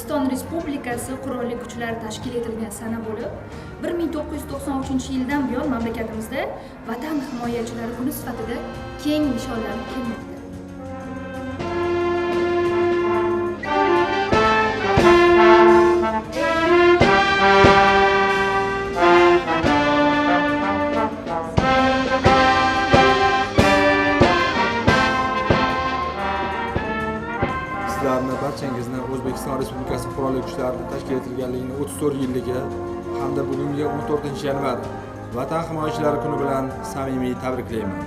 O'zbekiston Respublikasi Qurolli Kuchlari tashkil etilgan sana bo'lib, 1993-yildan buyon mamlakatimizda Vatan himoyachilari kuni sifatida keng nishonlanib kelmoqda. Sizlarni barchangizni O'zbekiston Respublikasi Qurolli Kuchlari tashkil etilganligining 34 yilligi hamda bugungi 14-yanvar Vatan himoyachilari kuni bilan samimiy tabriklayman.